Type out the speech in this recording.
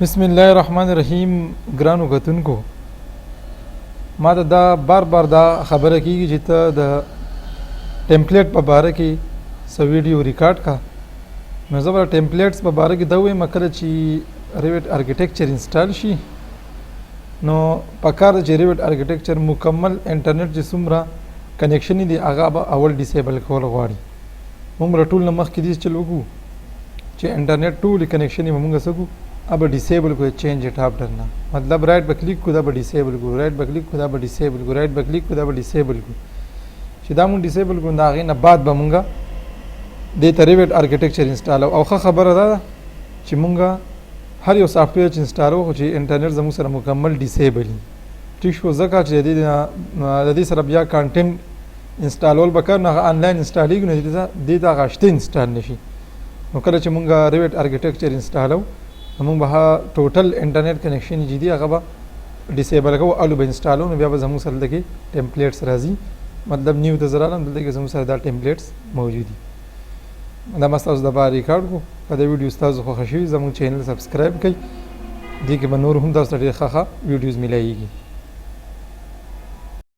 بسم الله الرحمن الرحیم. ګرانو کتونکو، ما ته دا بار دا خبره کیږي چې ته د ټمپلیټ په باره کې څه ویډیو ریکارډ کا. نو زه به ټمپلیټس په باره کې دا وایم کله چې ریوټ ارکیټیکچر انسټال شي نو پکار ده چې ریوټ ارکیټیکچر مکمل انټرنیټ چې څومره کنیکشن دی هغه به اول ډیسیبل کول غواړي. موږ ټول نه مخکې دې چل وکړو چې انټرنیټ ټول کنیکشن یې موږ سکو अब डिसेबल को change it after ना मतलब राइट पे क्लिक को अब डिसेबल को राइट पे क्लिक को अब डिसेबल को राइट पे क्लिक को अब डिसेबल को सीधा मुंग डिसेबल को ना ना बाद बमुंगा दे तरीवेट आर्किटेक्चर इंस्टॉल और खबर अदा कि मुंगा हर यो सॉफ्टवेयर इंस्टॉल हो कि इंटरनेट जमु सर मुकम्मल डिसेबल ठीक हो जका जदी सर बिया कंटेंट इंस्टॉल ول बकर ना ऑनलाइन इंस्टॉलिंग ने देता गाश्ते इंस्टॉल नशी نو کله چې مونږه ریوټ ارکیټیکچر انسټالو موږ به ټوټل انټرنیټ کنیکشن چې دی هغه به ډیسیبل کوو او به انسټالو نو بیا به زموږ سره دغه ټمپلیټس راځي مطلب نیو ته زرالم دلته زموږ سره دا ټمپلیټس موجود دي. دا مستاز د بار ریکارډ کو په دې ویډیو تاسو خو خوشی زموږ چینل سبسکرایب کړئ دي کې به نور هم تاسو ته ښه ویډیوز ملایږي.